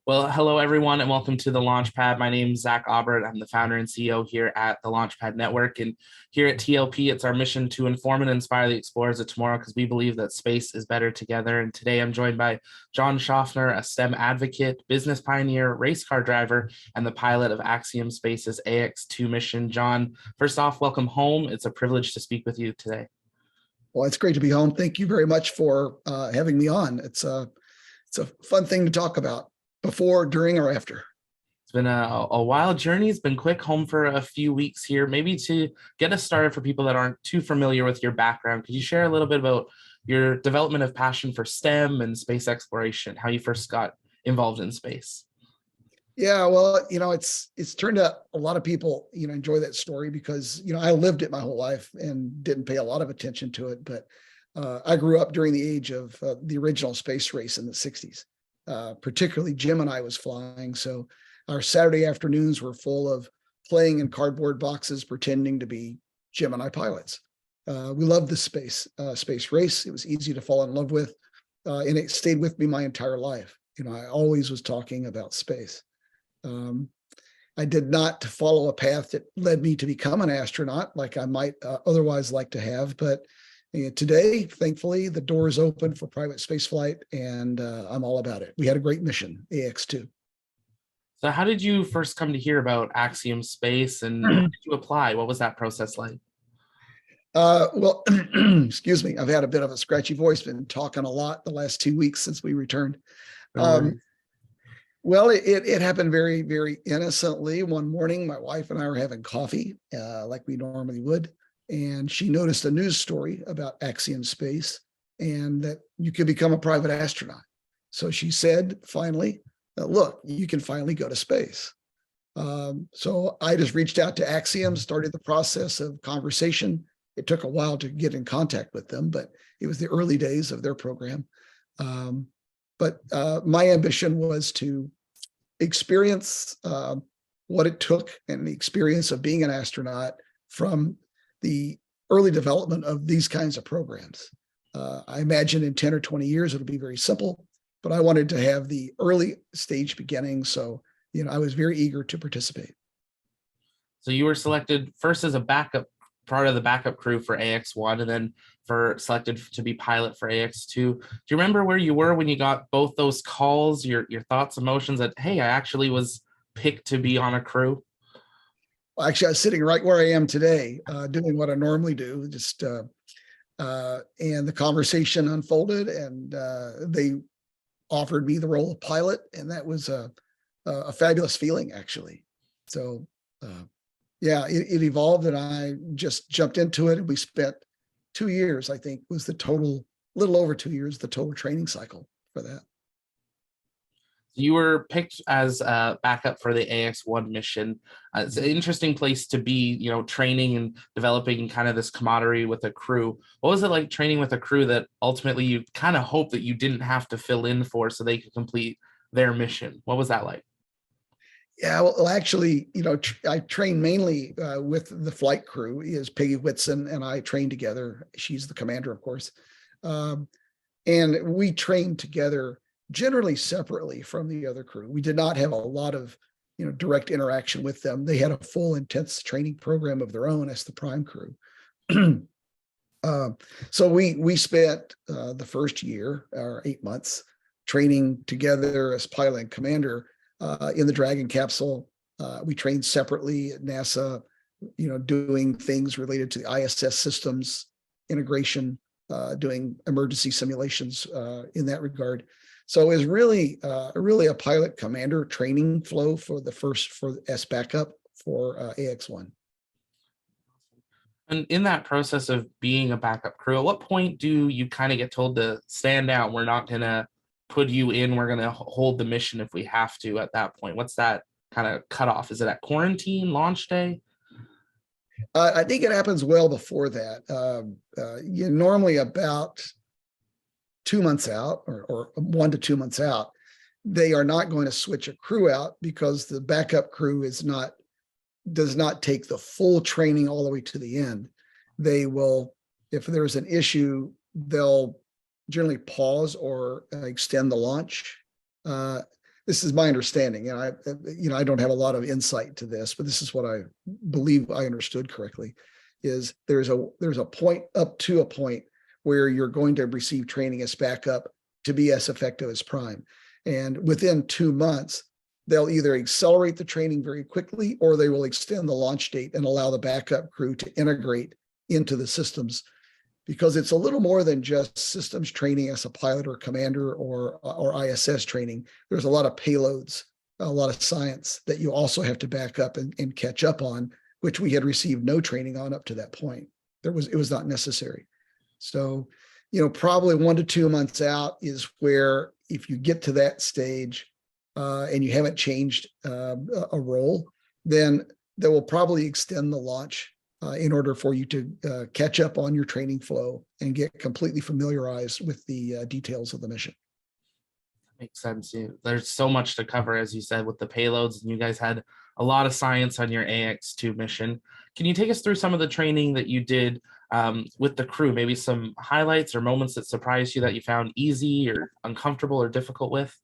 Well, hello everyone, and welcome to the Launchpad. My name is Zach Aubert. I'm the founder and CEO here at the Launchpad Network. And here at TLP, it's our mission to inform and inspire the explorers of tomorrow because we believe that space is better together. And today I'm joined by John Shoffner, a STEM advocate, business pioneer, race car driver, and the pilot of Axiom Space's AX-2 mission. John, first off, welcome home. It's a privilege to speak with you today. Well, it's great to be home. Thank you very much for having me on. It's a fun thing to talk about. Before, during, or after? It's been a wild journey. It's been quick, home for a few weeks here. Maybe to get us started for people that aren't too familiar with your background, could you share a little bit about your development of passion for STEM and space exploration, how you first got involved in space? Yeah, well, it's turned out a lot of people, enjoy that story because, I lived it my whole life and didn't pay a lot of attention to it. But I grew up during the age of the original space race in the 60s. Particularly Jim and I was flying. So our Saturday afternoons were full of playing in cardboard boxes, pretending to be Jim and I pilots. We loved the space race. It was easy to fall in love with, and it stayed with me my entire life. I always was talking about space. I did not follow a path that led me to become an astronaut like I might otherwise like to have, but today, thankfully, the door is open for private spaceflight, and I'm all about it. We had a great mission, AX-2. So how did you first come to hear about Axiom Space, and how did you apply? What was that process like? Well, excuse me. I've had a bit of a scratchy voice, been talking a lot the last 2 weeks since we returned. Well, it happened very, very innocently. One morning, my wife and I were having coffee like we normally would. And she noticed a news story about Axiom Space and that you could become a private astronaut. So she said, finally, look, you can finally go to space. So I just reached out to Axiom, started the process of conversation. It took a while to get in contact with them, but it was the early days of their program. But my ambition was to experience what it took and the experience of being an astronaut from the early development of these kinds of programs. I imagine in 10 or 20 years, it'll be very simple, but I wanted to have the early stage beginning. So, I was very eager to participate. So you were selected first as a backup, part of the backup crew for AX-1, and then selected to be pilot for AX-2. Do you remember where you were when you got both those calls, your thoughts, emotions that, hey, I actually was picked to be on a crew? Actually, I was sitting right where I am today, doing what I normally do. Just and the conversation unfolded, and they offered me the role of pilot, and that was a fabulous feeling, actually. So, yeah, it evolved, and I just jumped into it, and we spent 2 years. I think was the total, little over 2 years, the total training cycle for that. You were picked as a backup for the AX-1 mission. It's an interesting place to be, training and developing kind of this camaraderie with a crew. What was it like training with a crew that ultimately you kind of hope that you didn't have to fill in for so they could complete their mission? What was that like? Yeah, well, actually, I train mainly with the flight crew. Is Peggy Whitson and I train together. She's the commander, of course. And we train together generally separately from the other crew. We did not have a lot of, direct interaction with them. They had a full intense training program of their own as the prime crew. So we spent the first year or 8 months training together as pilot and commander in the Dragon capsule. We trained separately at NASA, doing things related to the ISS systems integration, doing emergency simulations in that regard. So it was really a pilot commander training flow for as backup for AX-1. And in that process of being a backup crew, at what point do you kind of get told to stand out? We're not going to put you in. We're going to hold the mission if we have to at that point. What's that kind of cutoff? Is it at quarantine, launch day? I think it happens well before that. Normally about 2 months out or 1 to 2 months out, they are not going to switch a crew out because the backup crew does not take the full training all the way to the end. They will, if there's an issue, they'll generally pause or extend the launch. this is my understanding, and I don't have a lot of insight to this, but this is what I believe I understood correctly, is there's a point up to a point where you're going to receive training as backup to be as effective as prime. And within 2 months, they'll either accelerate the training very quickly, or they will extend the launch date and allow the backup crew to integrate into the systems, because it's a little more than just systems training as a pilot or commander or ISS training. There's a lot of payloads, a lot of science that you also have to back up and catch up on, which we had received no training on up to that point. It was not necessary. So, probably 1 to 2 months out is where, if you get to that stage and you haven't changed a role, then they will probably extend the launch in order for you to catch up on your training flow and get completely familiarized with the details of the mission. Makes sense. There's so much to cover, as you said, with the payloads, and you guys had a lot of science on your AX-2 mission. Can you take us through some of the training that you did with the crew? Maybe some highlights or moments that surprised you that you found easy or uncomfortable or difficult with?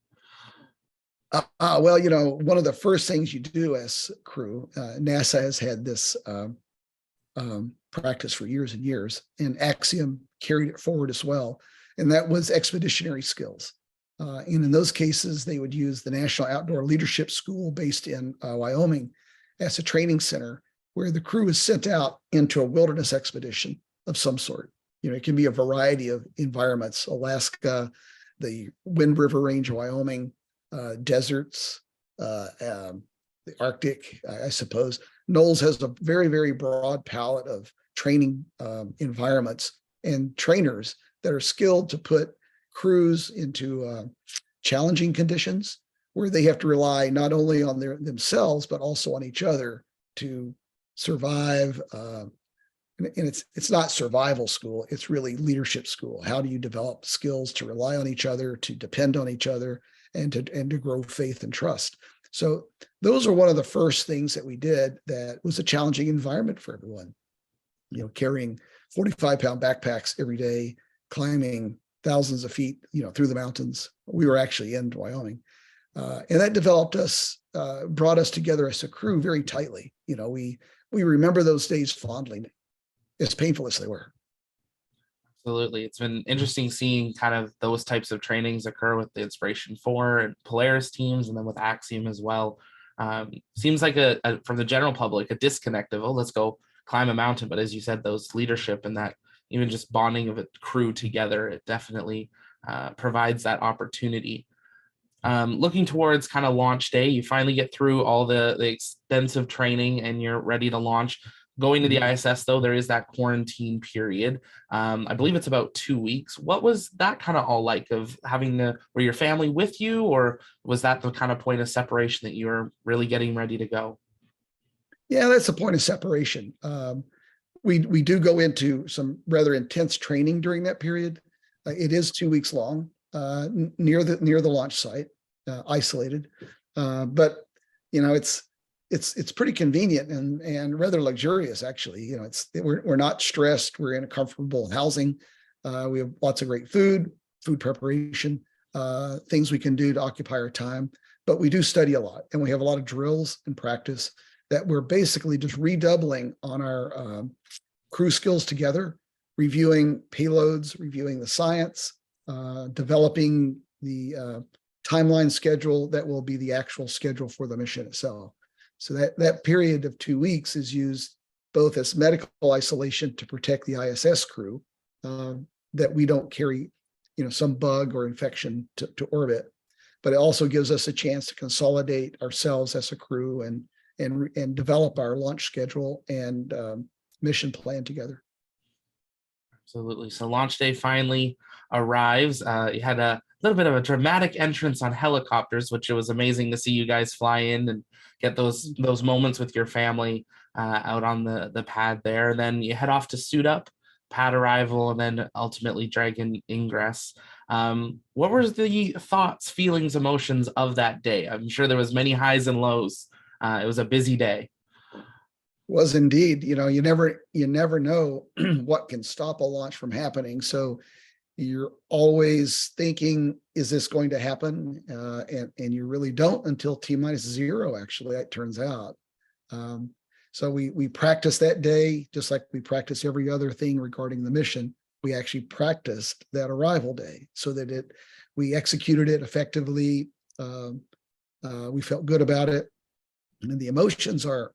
Well, one of the first things you do as crew, NASA has had this practice for years and years, and Axiom carried it forward as well, and that was expeditionary skills. And in those cases, they would use the National Outdoor Leadership School based in Wyoming as a training center, where the crew is sent out into a wilderness expedition of some sort. It can be a variety of environments: Alaska, the Wind River Range of Wyoming, deserts, the Arctic, I suppose. Knowles has a very, very broad palette of training environments and trainers that are skilled to put crews into challenging conditions where they have to rely not only on themselves, but also on each other to survive. And it's not survival school, it's really leadership school. How do you develop skills to rely on each other, to depend on each other, and to grow faith and trust? So those are one of the first things that we did that was a challenging environment for everyone. Carrying 45-pound backpacks every day, climbing thousands of feet, through the mountains. We were actually in Wyoming. And that brought us together as a crew very tightly. We remember those days fondly, as painful as they were. Absolutely. It's been interesting seeing kind of those types of trainings occur with the Inspiration 4 and Polaris teams, and then with Axiom as well. Seems like from the general public, a disconnect of, let's go climb a mountain. But as you said, those leadership and that even just bonding of a crew together, it definitely provides that opportunity. Looking towards kind of launch day, you finally get through all the extensive training and you're ready to launch. Going to the ISS, though, there is that quarantine period. I believe it's about 2 weeks. What was that kind of all like, of were your family with you, or was that the kind of point of separation that you were really getting ready to go? Yeah, that's the point of separation. We do go into some rather intense training during that period. It is 2 weeks long, near the launch site, isolated. But it's pretty convenient and rather luxurious, actually. We're not stressed. We're in a comfortable housing. We have lots of great food preparation, things we can do to occupy our time. But we do study a lot, and we have a lot of drills and practice that we're basically just redoubling on our crew skills together, reviewing payloads, reviewing the science, developing the timeline schedule that will be the actual schedule for the mission itself. So that period of 2 weeks is used both as medical isolation to protect the ISS crew, that we don't carry, some bug or infection to orbit, but it also gives us a chance to consolidate ourselves as a crew and develop our launch schedule and mission plan together. Absolutely. So launch day finally arrives. You had a little bit of a dramatic entrance on helicopters, which it was amazing to see you guys fly in and get those moments with your family out on the pad there. And then you head off to suit up, pad arrival, and then ultimately Dragon ingress. What were the thoughts, feelings, emotions of that day? I'm sure there was many highs and lows. It was a busy day. Was indeed. You never know what can stop a launch from happening. So You're always thinking, is this going to happen? And you really don't until T-0, actually, it turns out. So we practiced that day, just like we practice every other thing regarding the mission. We actually practiced that arrival day so that we executed it effectively. We felt good about it. And the emotions are,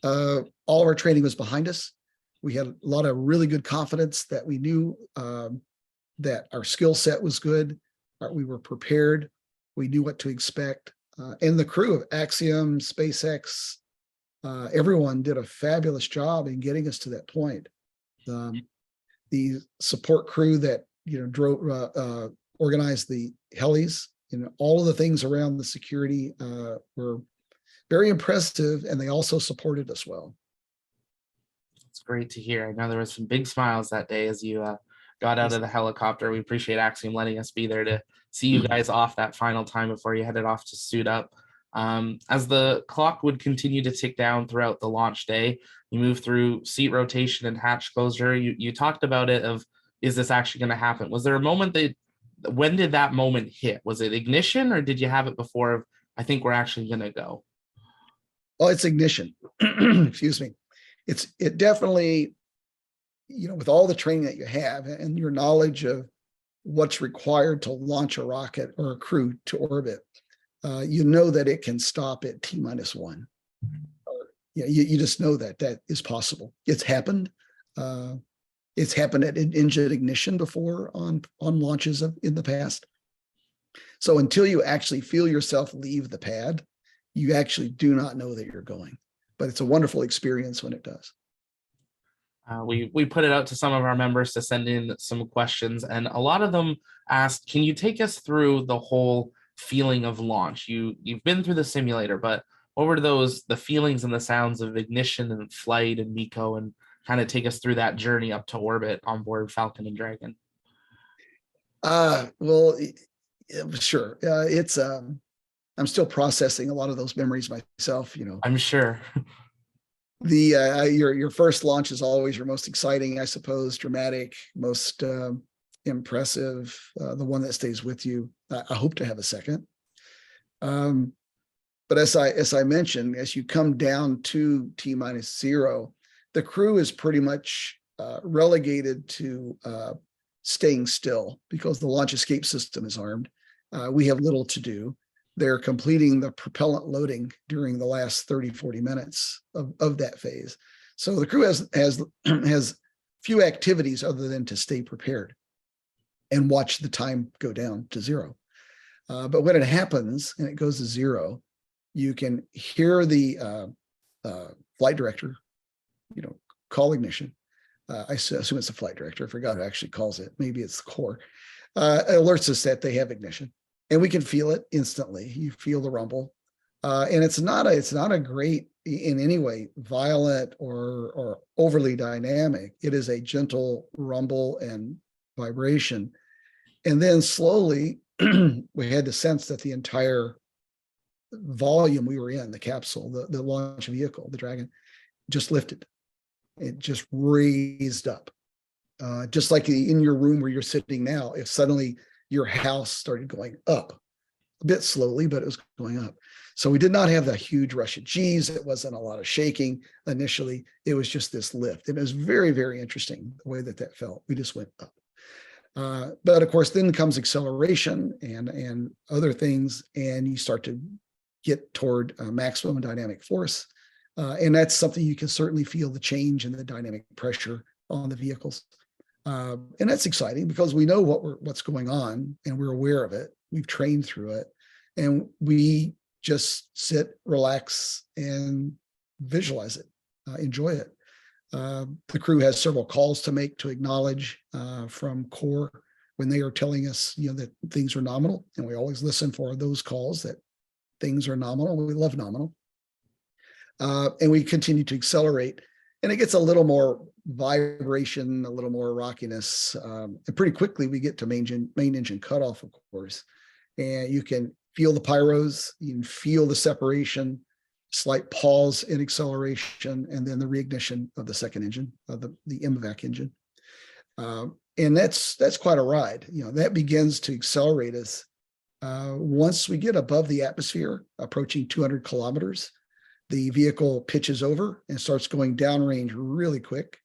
all of our training was behind us. We had a lot of really good confidence that we knew that our skill set was good. We were prepared. We knew what to expect. And the crew of Axiom, SpaceX, everyone did a fabulous job in getting us to that point. The support crew that drove, organized the helis, all of the things around the security were very impressive, and they also supported us well. It's great to hear. I know there was some big smiles that day as you got out of the helicopter. We appreciate Axiom letting us be there to see you guys off that final time before you headed off to suit up. As the clock would continue to tick down throughout the launch day, you move through seat rotation and hatch closure. You talked about it of, is this actually going to happen? Was there a moment when did that moment hit? Was it ignition, or did you have it before of, I think we're actually going to go? Oh, it's ignition. Excuse me. It definitely, with all the training that you have and your knowledge of what's required to launch a rocket or a crew to orbit, that it can stop at T-1. You just know that is possible. It's happened. It's happened at engine ignition before on launches in the past. So until you actually feel yourself leave the pad, you actually do not know that you're going. But it's a wonderful experience when it does. We put it out to some of our members to send in some questions, and a lot of them asked, can you take us through the whole feeling of launch? You've been through the simulator, but what were the feelings and the sounds of ignition and flight and MECO, and kind of take us through that journey up to orbit on board Falcon and Dragon? Well, sure. I'm still processing a lot of those memories myself. I'm sure. Your first launch is always your most exciting, I suppose, dramatic, most impressive, the one that stays with you. I hope to have a second. But as I mentioned, as you come down to T-0, the crew is pretty much relegated to staying still because the launch escape system is armed. We have little to do. They're completing the propellant loading during the last 30, 40 minutes of that phase. So the crew has few activities other than to stay prepared and watch the time go down to 0. But when it happens and it goes to 0, you can hear the flight director, call ignition. I assume it's the flight director. I forgot who actually calls it. Maybe it's the core. Alerts us that they have ignition. And we can feel it instantly. You feel the rumble, and it's not a great, in any way, violent or overly dynamic. It is a gentle rumble and vibration, and then slowly we had to sense that the entire volume we were in, the capsule, the launch vehicle, the Dragon, just lifted. It just raised up, just like in your room where you're sitting now. If suddenly your house started going up a bit slowly, but it was going up. So we did not have that huge rush of G's. It wasn't a lot of shaking initially. It was just this lift. And it was very, very interesting the way that felt. We just went up. But of course, then comes acceleration and other things, and you start to get toward maximum dynamic force. And that's something you can certainly feel the change in the dynamic pressure on the vehicles. And that's exciting because we know what's going on and we're aware of it. We've trained through it, and we just sit, relax, and visualize it, enjoy it. The crew has several calls to make to acknowledge from core when they are telling us, that things are nominal, and we always listen for those calls that things are nominal. We love nominal, and we continue to accelerate. And it gets a little more vibration, a little more rockiness. And pretty quickly we get to main engine cutoff, of course. And you can feel the pyros, you can feel the separation, slight pause in acceleration, and then the reignition of the second engine, of the MVAC engine. And that's quite a ride. That begins to accelerate us once we get above the atmosphere, approaching 200 kilometers. The vehicle pitches over and starts going downrange really quick,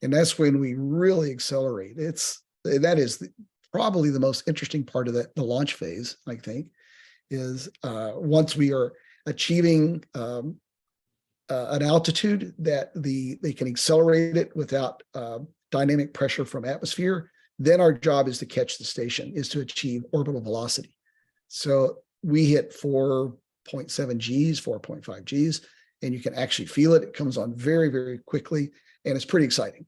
and that's when we really accelerate. That is probably the most interesting part of the launch phase, I think, is once we are achieving an altitude that they can accelerate it without dynamic pressure from atmosphere. Then our job is to catch the station, is to achieve orbital velocity. So we hit 4.7 Gs, 4.5 Gs, and you can actually feel it. It comes on very, very quickly, and it's pretty exciting.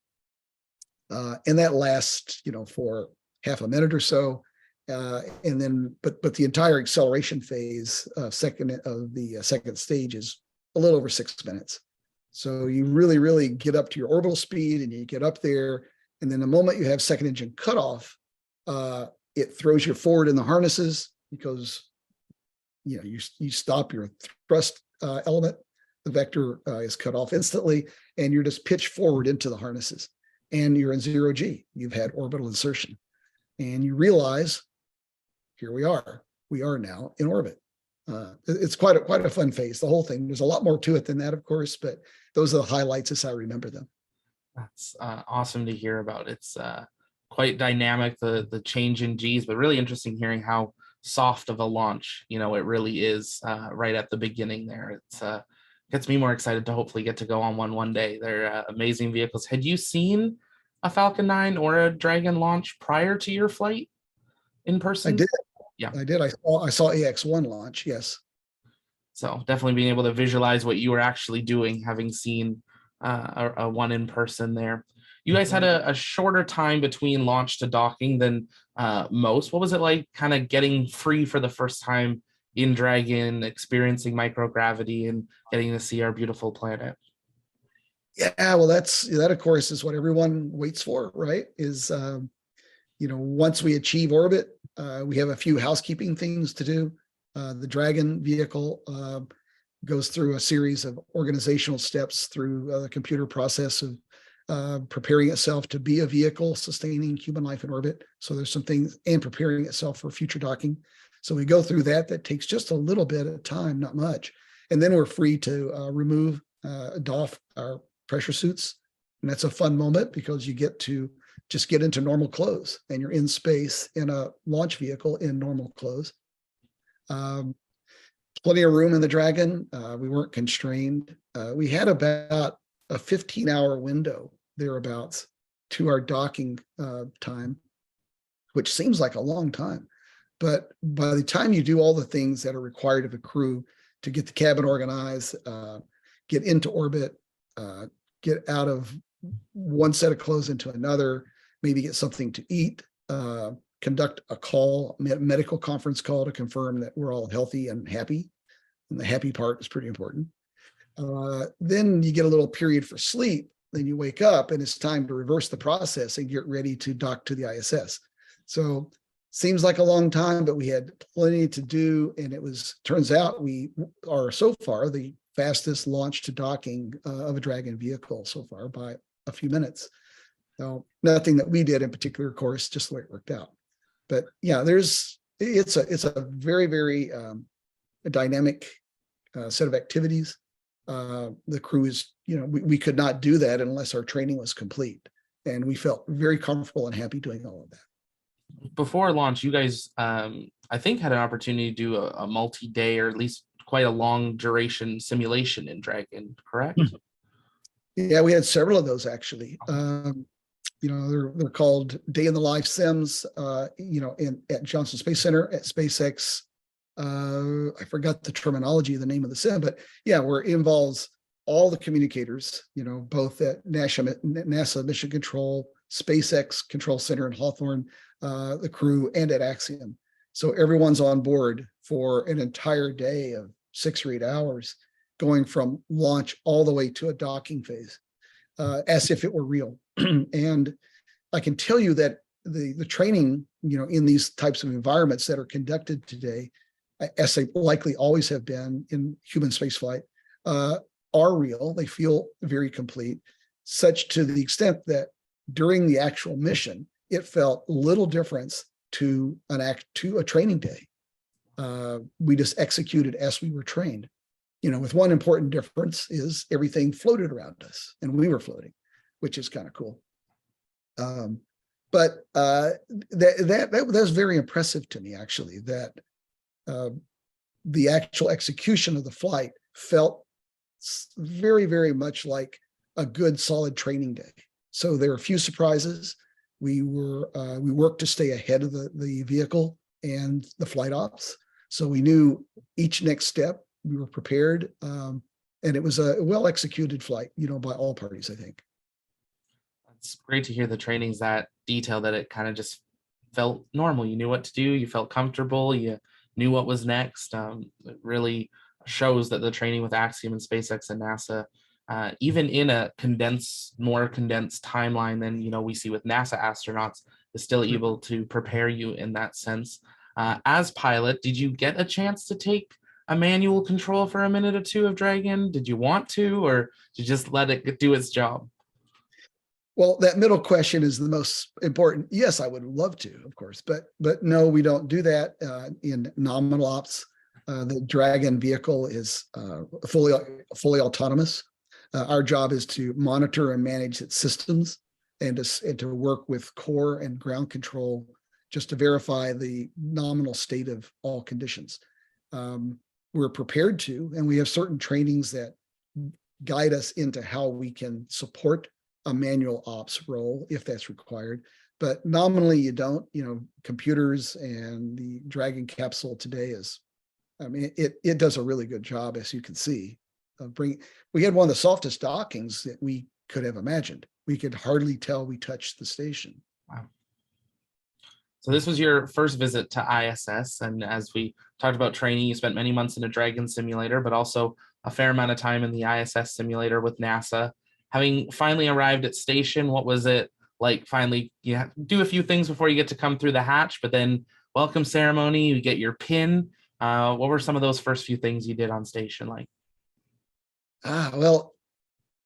And that lasts, for half a minute or so. And then, but the entire acceleration phase, second stage is a little over 6 minutes. So you really get up to your orbital speed, and you get up there. And then the moment you have second engine cutoff, it throws you forward in the harnesses because you stop your thrust element. The vector is cut off instantly, and you're just pitched forward into the harnesses, and you're in 0G. You've had orbital insertion, and you realize, here we are. We are now in orbit. It's quite a fun phase, the whole thing. There's a lot more to it than that, of course, but those are the highlights as I remember them. That's awesome to hear about. It's quite dynamic, the change in Gs, but really interesting hearing how soft of a launch, it really is right at the beginning there. It's gets me more excited to hopefully get to go on one day. They're amazing vehicles. Had you seen a Falcon 9 or a Dragon launch prior to your flight in person? I did. Yeah, I did. I saw AX-1 launch. Yes. So definitely being able to visualize what you were actually doing, having seen a one in person there. You guys had a shorter time between launch to docking than most. What was it like kind of getting free for the first time in Dragon, experiencing microgravity and getting to see our beautiful planet? Yeah, well, that of course is what everyone waits for, right? Is once we achieve orbit, we have a few housekeeping things to do. The Dragon vehicle goes through a series of organizational steps through the computer process of preparing itself to be a vehicle sustaining human life in orbit. So there's some things, and preparing itself for future docking. So we go through that. That takes just a little bit of time, not much. And then we're free to doff our pressure suits. And that's a fun moment because you get to just get into normal clothes, and you're in space in a launch vehicle in normal clothes. Plenty of room in the Dragon. We weren't constrained. We had about a 15-hour window thereabouts to our docking time, which seems like a long time. But by the time you do all the things that are required of a crew to get the cabin organized, get into orbit, get out of one set of clothes into another, maybe get something to eat, conduct a call, medical conference call to confirm that we're all healthy and happy. And the happy part is pretty important. Then you get a little period for sleep. Then you wake up, and it's time to reverse the process and get ready to dock to the ISS. So seems like a long time, but we had plenty to do. And turns out we are so far the fastest launch to docking of a Dragon vehicle so far by a few minutes. So nothing that we did in particular, of course, just the way it worked out. But yeah, it's a very, very dynamic set of activities. The crew is, we could not do that unless our training was complete. And we felt very comfortable and happy doing all of that. Before launch, you guys, I think, had an opportunity to do a multi-day or at least quite a long duration simulation in Dragon, correct? Yeah, we had several of those actually. They're called day in the life sims, at Johnson Space Center at SpaceX. I forgot the terminology of the name of the sim, but yeah, where it involves all the communicators, both at NASA Mission Control, SpaceX Control Center in Hawthorne, the crew, and at Axiom. So everyone's on board for an entire day of 6 or 8 hours, going from launch all the way to a docking phase, as if it were real. And I can tell you that the training, in these types of environments that are conducted today, as they likely always have been in human spaceflight, are real. They feel very complete, such to the extent that during the actual mission, it felt little difference to a training day. We just executed as we were trained. With one important difference is everything floated around us and we were floating, which is kind of cool. But that was very impressive to me, actually, that the actual execution of the flight felt very, very much like a good, solid training day. So there were a few surprises. We worked to stay ahead of the vehicle and the flight ops. So we knew each next step, we were prepared. And it was a well-executed flight, by all parties, I think. It's great to hear the training's that detailed, that it kind of just felt normal. You knew what to do. You felt comfortable. You knew what was next. It really shows that the training with Axiom and SpaceX and NASA, even in a more condensed timeline than we see with NASA astronauts, is still able to prepare you in that sense. As pilot, did you get a chance to take a manual control for a minute or two of Dragon? Did you want to, or did you just let it do its job? Well, that middle question is the most important. Yes, I would love to, of course, but no, we don't do that in nominal ops. The Dragon vehicle is fully autonomous. Our job is to monitor and manage its systems, and to work with core and ground control just to verify the nominal state of all conditions. We're prepared to, and we have certain trainings that guide us into how we can support a manual ops role if that's required. But nominally, you don't. Computers and the Dragon capsule today it does a really good job, as you can see. We had one of the softest dockings that we could have imagined. We could hardly tell we touched the station. Wow. So this was your first visit to ISS, and as we talked about training, you spent many months in a Dragon simulator, but also a fair amount of time in the ISS simulator with NASA. Having finally arrived at station, what was it like? Finally, you do a few things before you get to come through the hatch, but then welcome ceremony, you get your pin. What were some of those first few things you did on station like? Well,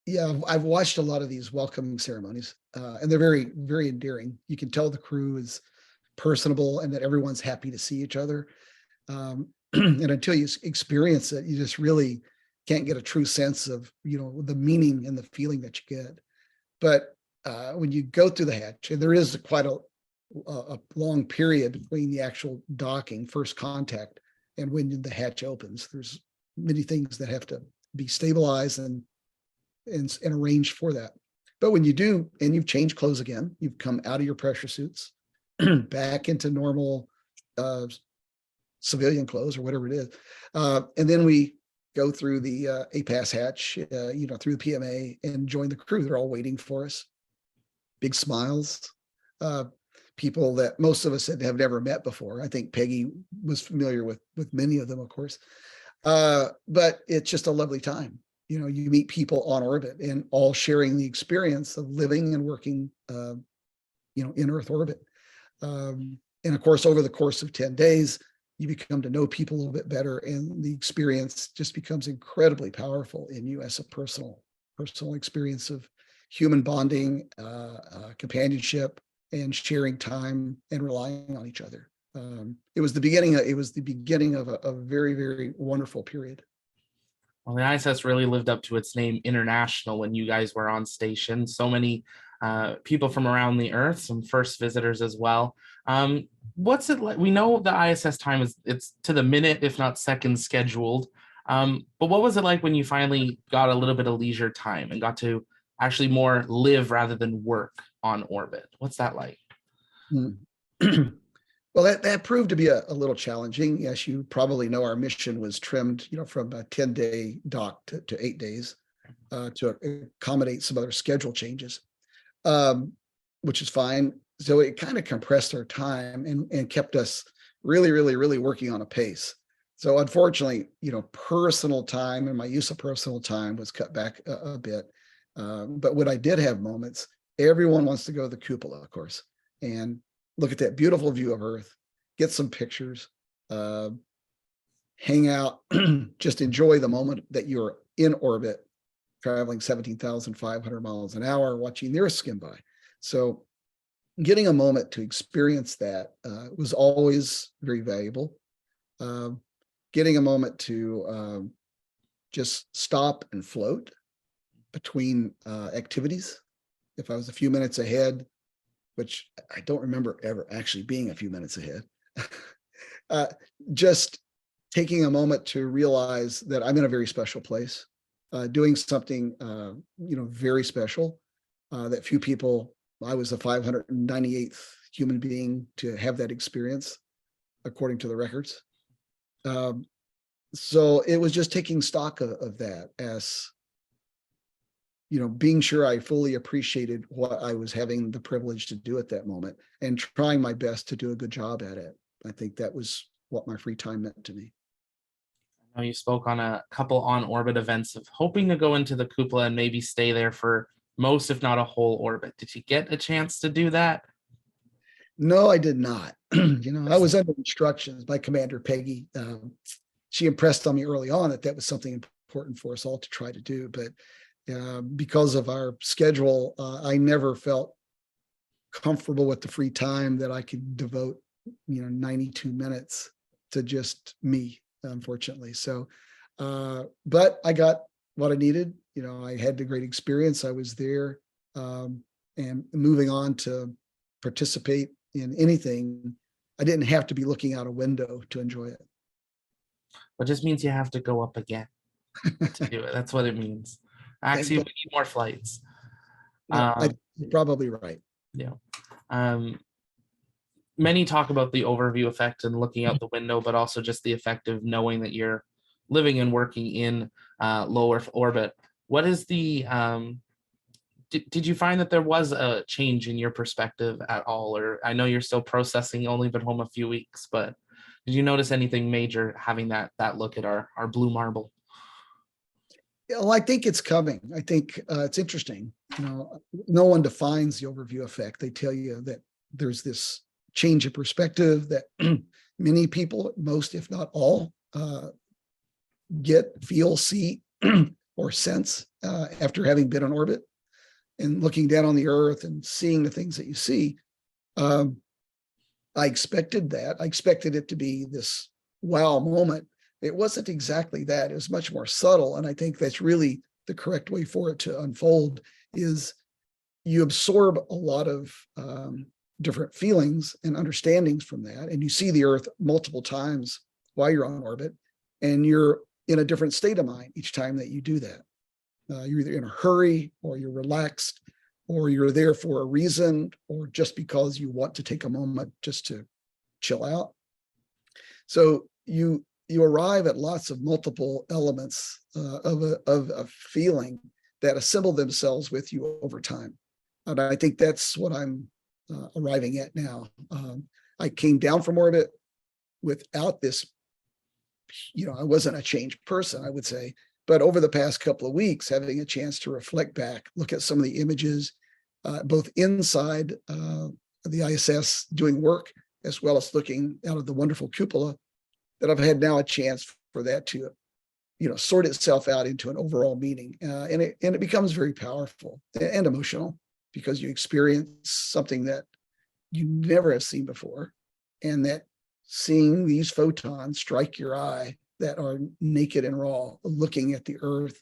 yeah, I've watched a lot of these welcoming ceremonies, and they're very, very endearing. You can tell the crew is personable and that everyone's happy to see each other. And until you experience it, you just really can't get a true sense of the meaning and the feeling that you get. But when you go through the hatch, and there is quite a long period between the actual docking, first contact, and when the hatch opens, there's many things that have to be stabilized and arranged for that. But when you do, and you've changed clothes again, you've come out of your pressure suits back into normal civilian clothes or whatever it is, and then we go through the APAS hatch, through the PMA, and join the crew. They're all waiting for us. Big smiles. People that most of us have never met before. I think Peggy was familiar with many of them, of course. But it's just a lovely time. You meet people on orbit and all sharing the experience of living and working, in Earth orbit. And of course, over the course of 10 days, you become to know people a little bit better, and the experience just becomes incredibly powerful in you as a personal experience of human bonding, companionship, and sharing time and relying on each other. It was the beginning of a very, very wonderful period. Well, the ISS really lived up to its name, international, when you guys were on station. So many people from around the Earth, some first visitors as well. What's it like? We know the ISS time it's to the minute, if not second, scheduled. But what was it like when you finally got a little bit of leisure time and got to actually more live rather than work on orbit? What's that like? Well, that proved to be a little challenging. As you probably know, our mission was trimmed, from a 10-day dock to 8 days to accommodate some other schedule changes, which is fine. So it kind of compressed our time and kept us really, really, really working on a pace. So unfortunately, personal time and my use of personal time was cut back a bit. But when I did have moments, everyone wants to go to the cupola, of course, and look at that beautiful view of Earth, get some pictures, hang out, just enjoy the moment that you're in orbit, traveling 17,500 miles an hour, watching the Earth skim by. So getting a moment to experience that was always very valuable. Um, Getting a moment to just stop and float between activities. If I was a few minutes ahead, which I don't remember ever actually being a few minutes ahead, uh, just taking a moment to realize that I'm in a very special place, doing something very special that few people. I was the 598th human being to have that experience, according to the records. Um, so it was just taking stock of that as being sure I fully appreciated what I was having the privilege to do at that moment and trying my best to do a good job at it. I think that was what my free time meant to me. I know you spoke on a couple on orbit events of hoping to go into the cupola and maybe stay there for most, if not a whole orbit. Did you get a chance to do that? No, I did not. I was under instructions by Commander Peggy. She impressed on me early on that that was something important for us all to try to do. But because of our schedule, I never felt comfortable with the free time that I could devote, 92 minutes to just me, unfortunately. So, but I got what I needed. I had the great experience. I was there, and moving on to participate in anything. I didn't have to be looking out a window to enjoy it. It just means you have to go up again to do it. That's what it means. Actually, we need more flights. Yeah, you're probably right. Yeah. Many talk about the overview effect and looking out the window, but also just the effect of knowing that you're living and working in low Earth orbit. What is the did you find that there was a change in your perspective at all? Or I know you're still processing, only been home a few weeks, but did you notice anything major having that look at our blue marble? Well, I think it's coming. I think it's interesting. No one defines the overview effect. They tell you that there's this change of perspective that many people, most if not all, get, feel, see, or sense after having been in orbit and looking down on the Earth and seeing the things that you see. I expected that. I expected it to be this wow moment. It wasn't exactly that. It was much more subtle. And I think that's really the correct way for it to unfold is you absorb a lot of different feelings and understandings from that. And you see the Earth multiple times while you're on orbit, and you're in a different state of mind each time that you do that. You're either in a hurry or you're relaxed or you're there for a reason or just because you want to take a moment just to chill out. So you arrive at lots of multiple elements of a feeling that assemble themselves with you over time. And I think that's what I'm arriving at now. I came down from orbit without this, I wasn't a changed person, I would say. But over the past couple of weeks, having a chance to reflect back, look at some of the images, both inside the ISS doing work, as well as looking out of the wonderful cupola, that I've had now a chance for that to, sort itself out into an overall meaning. And it becomes very powerful and emotional because you experience something that you never have seen before. And that seeing these photons strike your eye that are naked and raw, looking at the Earth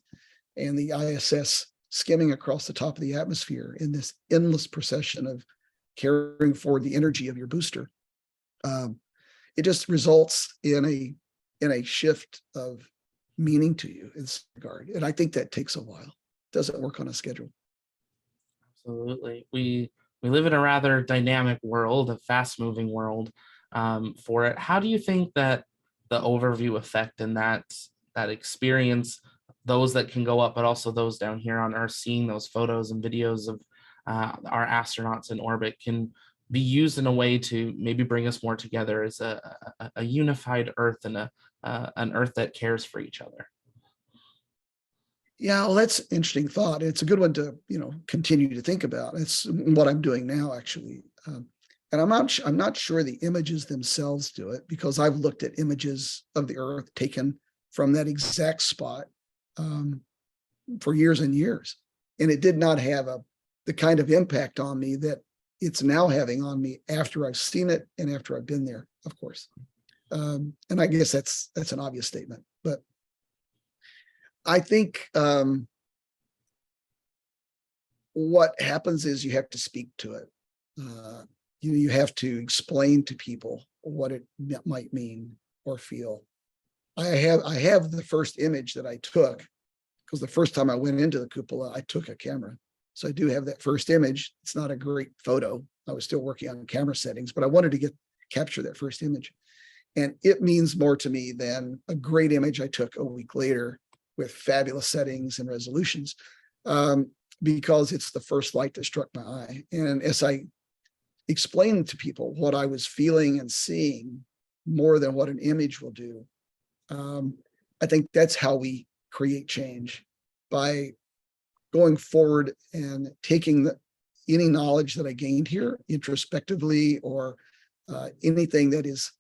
and the ISS skimming across the top of the atmosphere in this endless procession of carrying forward the energy of your booster. It just results in a shift of meaning to you in this regard. And I think that takes a while. It doesn't work on a schedule. Absolutely. We live in a rather dynamic world, a fast-moving world for it. How do you think that the overview effect and that experience, those that can go up, but also those down here on Earth, seeing those photos and videos of our astronauts in orbit, can be used in a way to maybe bring us more together as a unified Earth and an Earth that cares for each other? Yeah, well, that's an interesting thought. It's a good one to continue to think about. It's what I'm doing now, actually. And I'm not sure the images themselves do it, because I've looked at images of the Earth taken from that exact spot for years and years, and it did not have the kind of impact on me that it's now having on me after I've seen it and after I've been there, of course. And I guess that's an obvious statement, but I think what happens is you have to speak to it. You have to explain to people what it might mean or feel. I have the first image that I took, because the first time I went into the cupola, I took a camera. So I do have that first image. It's not a great photo. I was still working on camera settings, but I wanted to capture that first image. And it means more to me than a great image I took a week later with fabulous settings and resolutions, because it's the first light that struck my eye. And as I explained to people what I was feeling and seeing more than what an image will do, I think that's how we create change, by going forward and taking any knowledge that I gained here introspectively, or anything that is,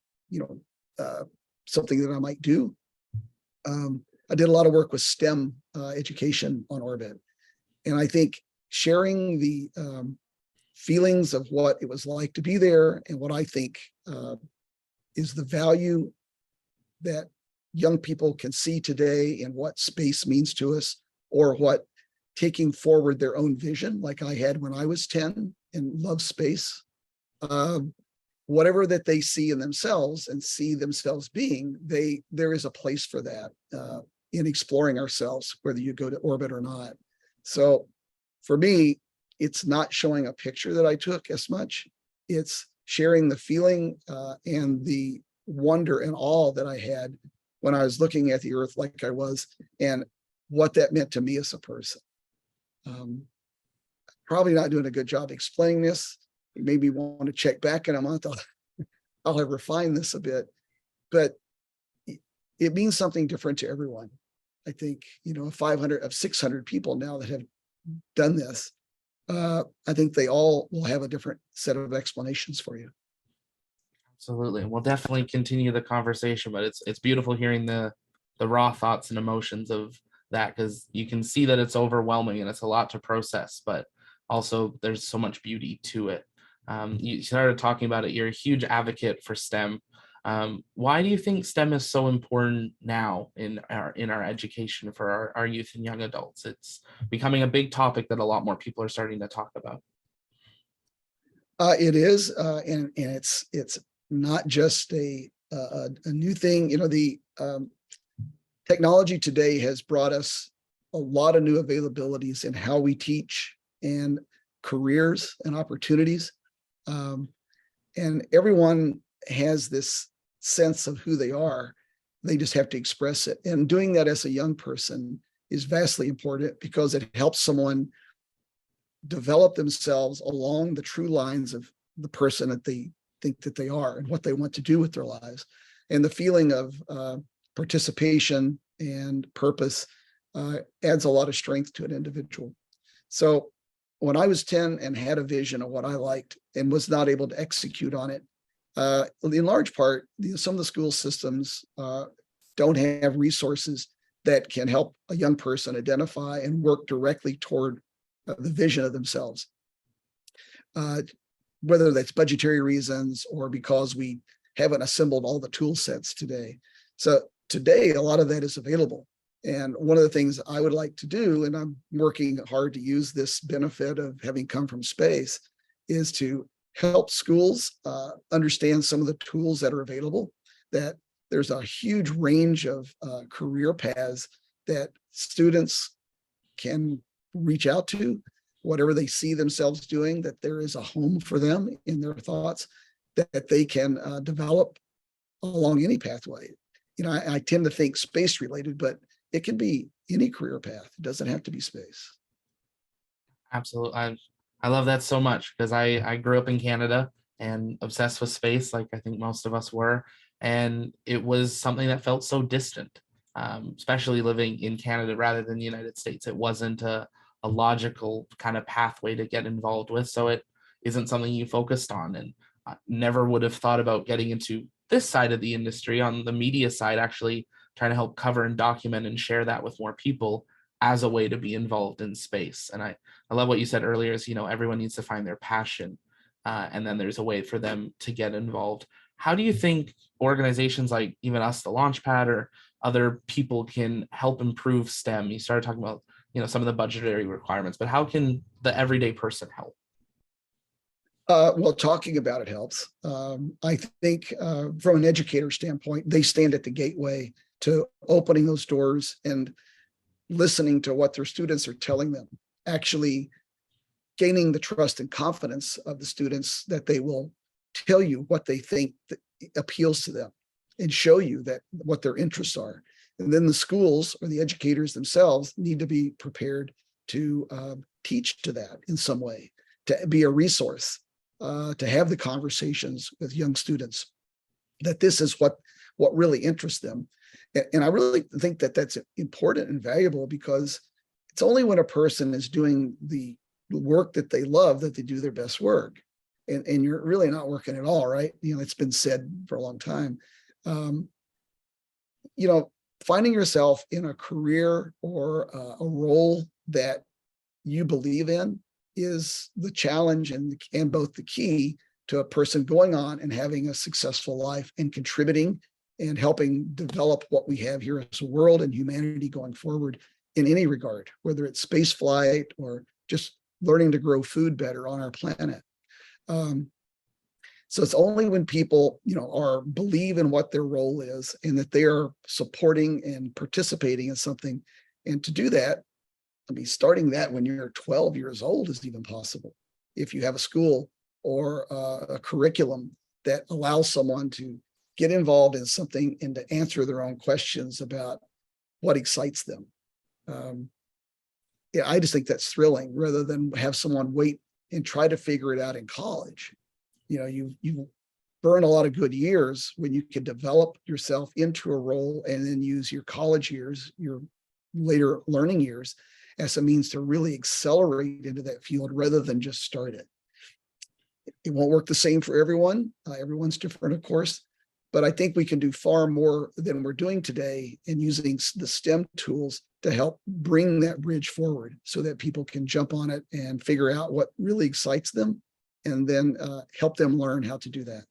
something that I might do. I did a lot of work with STEM education on orbit. And I think sharing the feelings of what it was like to be there, and what I think is the value that young people can see today in what space means to us, or what taking forward their own vision, like I had when I was 10 and loved space, whatever that they see in themselves and see themselves being, there is a place for that in exploring ourselves, whether you go to orbit or not. So for me, it's not showing a picture that I took as much. It's sharing the feeling and the wonder and awe that I had when I was looking at the Earth like I was, and what that meant to me as a person. Probably not doing a good job explaining this. You maybe want to check back in a month. I'll have refined this a bit, but it means something different to everyone. I think, 600 people now that have done this, I think they all will have a different set of explanations for you. Absolutely. We'll definitely continue the conversation, but it's beautiful hearing the raw thoughts and emotions of that, because you can see that it's overwhelming and it's a lot to process, but also there's so much beauty to it. You started talking about it. You're a huge advocate for STEM. Why do you think STEM is so important now in our education for our youth and young adults? It's becoming a big topic that a lot more people are starting to talk about. It is, and it's not just a new thing. The technology today has brought us a lot of new availabilities in how we teach, and careers and opportunities. And everyone has this sense of who they are. They just have to express it. And doing that as a young person is vastly important, because it helps someone develop themselves along the true lines of the person that they think that they are and what they want to do with their lives. And the feeling of participation and purpose adds a lot of strength to an individual. So when I was 10 and had a vision of what I liked and was not able to execute on it, in large part, some of the school systems don't have resources that can help a young person identify and work directly toward the vision of themselves. Whether that's budgetary reasons or because we haven't assembled all the tool sets today. So today, a lot of that is available. And one of the things I would like to do, and I'm working hard to use this benefit of having come from space, is to help schools understand some of the tools that are available, that there's a huge range of career paths that students can reach out to, whatever they see themselves doing, that there is a home for them in their thoughts, that they can develop along any pathway. I tend to think space related, but it can be any career path. It doesn't have to be space. Absolutely. I love that so much, because I grew up in Canada and obsessed with space, like I think most of us were. And it was something that felt so distant, especially living in Canada rather than the United States. It wasn't a logical kind of pathway to get involved with. So it isn't something you focused on, and I never would have thought about getting into this side of the industry on the media side, actually trying to help cover and document and share that with more people as a way to be involved in space. And I love what you said earlier is, everyone needs to find their passion. and then there's a way for them to get involved. How do you think organizations like even us, the Launchpad, or other people can help improve STEM? You started talking about, some of the budgetary requirements, but how can the everyday person help? Well, talking about it helps. I think from an educator standpoint, they stand at the gateway to opening those doors and listening to what their students are telling them, actually gaining the trust and confidence of the students that they will tell you what they think that appeals to them and show you that what their interests are. And then the schools or the educators themselves need to be prepared to teach to that in some way, to be a resource, to have the conversations with young students, that this is what really interests them. And I really think that that's important and valuable, because it's only when a person is doing the work that they love that they do their best work. And you're really not working at all, right? It's been said for a long time. Finding yourself in a career or a role that you believe in is the challenge and both the key to a person going on and having a successful life and contributing and helping develop what we have here as a world and humanity going forward in any regard, whether it's space flight or just learning to grow food better on our planet. So it's only when people, believe in what their role is and that they are supporting and participating in something. And to do that, starting that when you're 12 years old is even possible. If you have a school or a curriculum that allows someone to get involved in something and to answer their own questions about what excites them. I just think that's thrilling, rather than have someone wait and try to figure it out in college. You burn a lot of good years when you can develop yourself into a role and then use your college years, your later learning years, as a means to really accelerate into that field rather than just start it. It won't work the same for everyone. Everyone's different, of course, but I think we can do far more than we're doing today in using the STEM tools to help bring that bridge forward so that people can jump on it and figure out what really excites them, and then help them learn how to do that.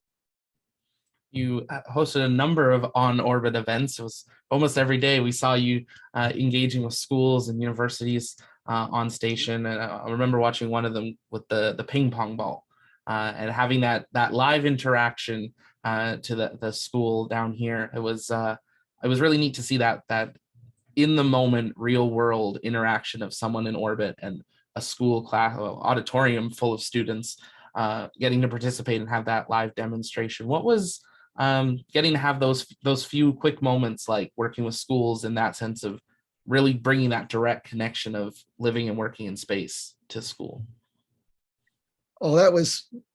You hosted a number of on-orbit events. It was almost every day we saw you engaging with schools and universities on station. And I remember watching one of them with the ping pong ball and having that live interaction to the school down here. It was really neat to see that in the moment, real world interaction of someone in orbit and a school class auditorium full of students getting to participate and have that live demonstration. What was getting to have those few quick moments, like working with schools in that sense of really bringing that direct connection of living and working in space to school? Oh,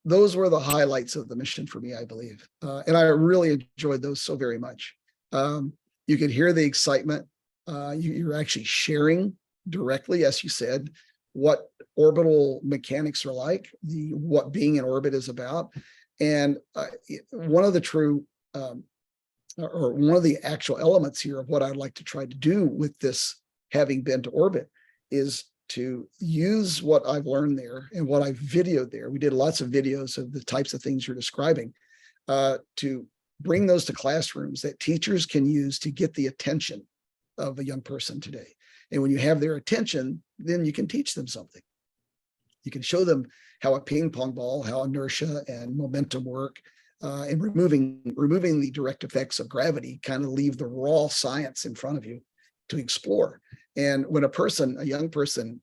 those were the highlights of the mission for me, I believe. And I really enjoyed those so very much. You could hear the excitement. You're actually sharing directly, as you said, what orbital mechanics are like, what being in orbit is about. And one of the one of the actual elements here of what I'd like to try to do with this, having been to orbit, is to use what I've learned there and what I've videoed there. We did lots of videos of the types of things you're describing, to bring those to classrooms that teachers can use to get the attention of a young person today. And when you have their attention, then you can teach them something. You can show them how a ping pong ball, how inertia and momentum work, and removing the direct effects of gravity, kind of leave the raw science in front of you to explore. And when a young person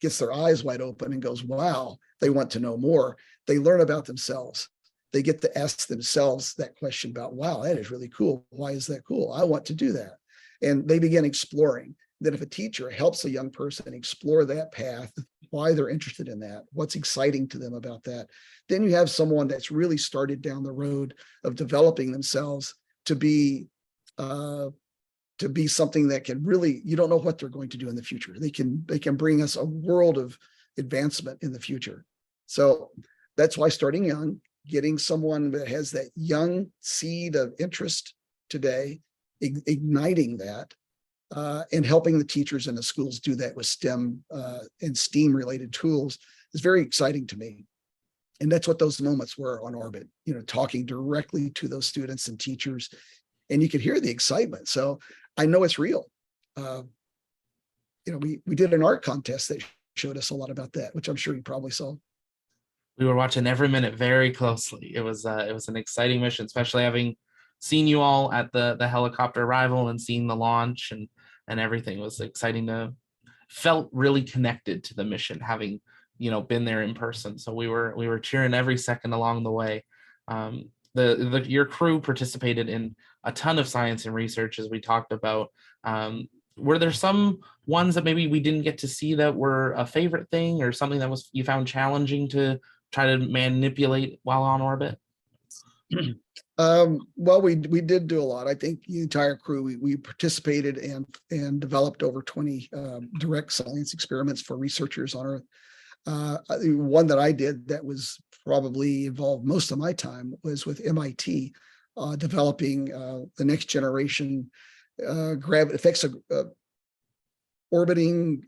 gets their eyes wide open and goes, wow, they want to know more, they learn about themselves. They get to ask themselves that question about, wow, that is really cool. Why is that cool? I want to do that. And they begin exploring. Then if a teacher helps a young person explore that path, why they're interested in that, what's exciting to them about that, then you have someone that's really started down the road of developing themselves to be something that can really, you don't know what they're going to do in the future. They can bring us a world of advancement in the future. So that's why starting young, getting someone that has that young seed of interest today, igniting that, and helping the teachers in the schools do that with STEM and STEAM related tools is very exciting to me. And that's what those moments were on orbit, talking directly to those students and teachers, and you could hear the excitement. So I know it's real. We did an art contest that showed us a lot about that, which I'm sure you probably saw. We were watching every minute very closely. It was an exciting mission, especially having seen you all at the helicopter arrival and seeing the launch and everything. It was exciting to felt really connected to the mission, having been there in person. So we were cheering every second along the way. Your crew participated in a ton of science and research, as we talked about. Were there some ones that maybe we didn't get to see that were a favorite thing, or something that you found challenging to try to manipulate while on orbit? Well, we did do a lot. I think the entire crew, we participated and developed over 20 direct science experiments for researchers on Earth. One that I did that was probably involved most of my time was with MIT, developing the next generation gravity effects of orbiting